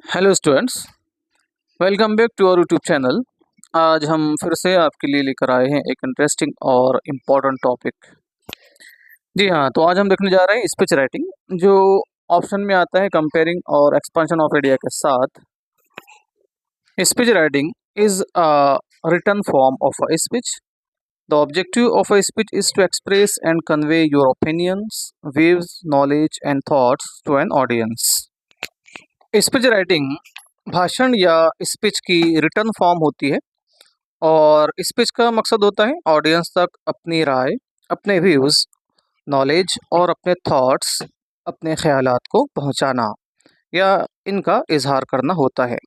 Hello students, welcome back to our YouTube channel. आज हम फिर से आपके लिए लेकर आए हैं एक इंटरेस्टिंग और इम्पोर्टेंट टॉपिक। जी हाँ, तो आज हम देखने जा रहे हैं स्पीच राइटिंग, जो ऑप्शन में आता है कंपेयरिंग और एक्सपेंशन ऑफ आइडिया के साथ। Speech writing is a written form of a speech. The objective of a speech is to express and convey your opinions, views, knowledge and thoughts to an audience. Speech writing भाषण या speech की written form होती है और speech का मकसद होता है ऑडियंस तक अपनी राय, अपने व्यूज़, नॉलेज और अपने थॉट्स, अपने ख्यालात को पहुंचाना या इनका इजहार करना होता है।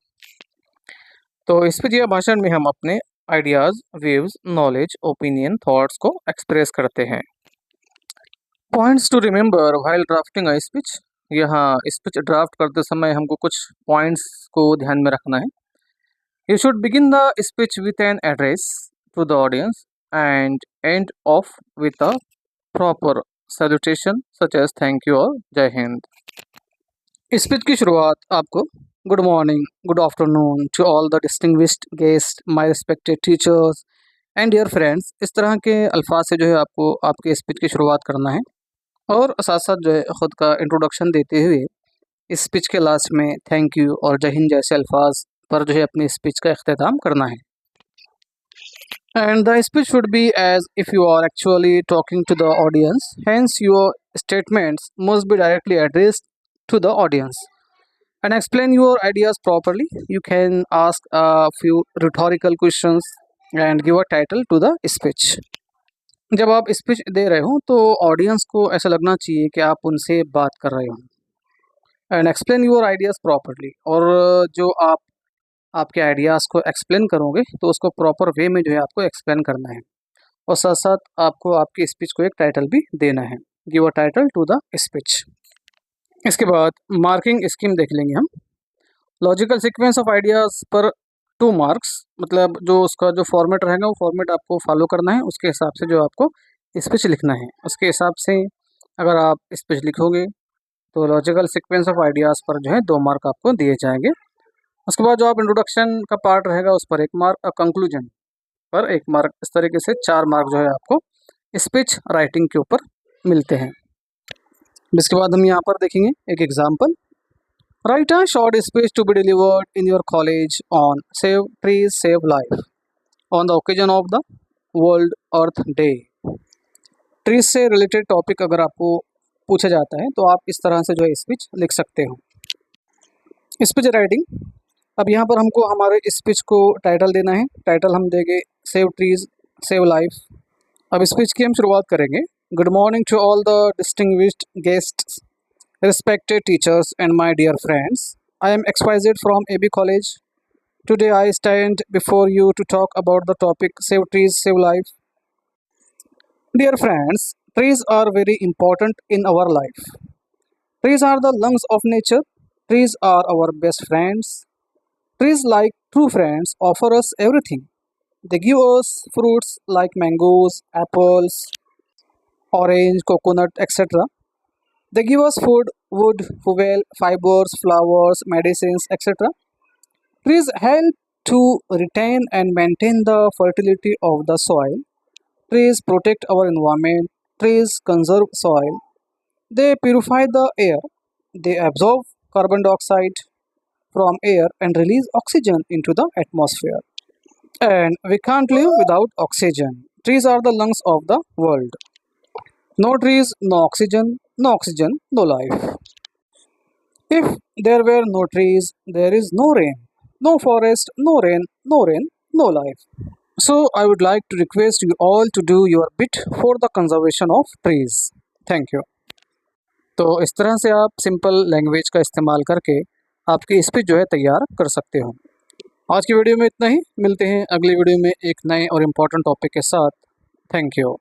तो स्पीच या भाषण में हम अपने ideas, views, knowledge, opinion, thoughts को एक्सप्रेस करते हैं। Points to remember while drafting a speech. यहाँ स्पीच ड्राफ्ट करते समय हमको कुछ पॉइंट्स को ध्यान में रखना है। You should begin the speech with an address to the audience and end off with a proper salutation such as thank you और जय हिंद। स्पीच की शुरुआत आपको good morning, good afternoon to all the distinguished guest, my respected teachers and dear friends, इस तरह के अल्फाज से जो है आपको आपके स्पीच की शुरुआत करना है और साथ साथ जो है ख़ुद का इंट्रोडक्शन देते हुए स्पीच के लास्ट में थैंक यू और जय हिंद जैसे अल्फाज पर जो है अपनी स्पीच का इख्तिताम करना है। And the speech should be as if you are actually talking to the audience. Hence, your statements must be directly addressed to the audience. And explain your ideas properly. You can ask a few rhetorical questions and give a title to the speech. जब आप speech दे रहे हो तो audience को ऐसा लगना चाहिए कि आप उनसे बात कर रहे हो। And explain your ideas properly, और जो आप आपके आइडियाज़ को एक्सप्लेन करोगे तो उसको प्रॉपर वे में जो है आपको एक्सप्लेन करना है और साथ साथ आपको आपकी स्पीच को एक टाइटल भी देना है। Give a title to the speech. इसके बाद मार्किंग स्कीम देख लेंगे हम। लॉजिकल सीक्वेंस ऑफ आइडियाज़ पर 2 मार्क्स, मतलब जो उसका जो फॉर्मेट रहेगा वो फॉर्मेट आपको फॉलो करना है। उसके हिसाब से जो आपको स्पीच लिखना है, उसके हिसाब से अगर आप स्पीच लिखोगे तो लॉजिकल सीक्वेंस ऑफ आइडियाज़ पर जो है 2 मार्क आपको दिए जाएंगे। उसके बाद जो आप इंट्रोडक्शन का पार्ट रहेगा उस पर 1 मार्क और कंक्लूजन पर 1 मार्क, इस तरीके से 4 मार्क जो है आपको स्पीच राइटिंग के ऊपर मिलते हैं। इसके बाद हम यहाँ पर देखेंगे एक example. Write a short speech to be delivered in your college on save trees save life on the occasion of the world earth day. Trees से रिलेटेड टॉपिक अगर आपको पूछा जाता है तो आप इस तरह से जो है स्पीच लिख सकते हो। स्पीच राइटिंग, अब यहाँ पर हमको हमारे स्पीच को टाइटल देना है। टाइटल हम देंगे सेव ट्रीज सेव लाइफ। अब स्पीच की हम शुरुआत करेंगे। Good morning to all the distinguished guests, respected teachers and my dear friends. I am XYZ from AB College. Today I stand before you to talk about the topic Save Trees, Save Life. Dear friends, trees are very important in our life. Trees are the lungs of nature. Trees are our best friends. Trees, like true friends, offer us everything. They give us fruits like mangoes, apples, orange, coconut, etc. They give us food, wood, fuel, fibers, flowers, medicines, etc. Trees help to retain and maintain the fertility of the soil. Trees protect our environment. Trees conserve soil. They purify the air. They absorb carbon dioxide from air and release oxygen into the atmosphere. And we can't live without oxygen. Trees are the lungs of the world. No trees, no oxygen, no oxygen, no life. If there were no trees, there is no rain. No forest, no rain, no rain, no life. So I would like to request you all to do your bit for the conservation of trees. Thank you. तो इस तरह से आप simple language का इस्तेमाल करके आपकी speech जो है तैयार कर सकते हो। आज की वीडियो में इतना ही। मिलते हैं अगली वीडियो में एक नए और इम्पोर्टेंट टॉपिक के साथ। Thank you.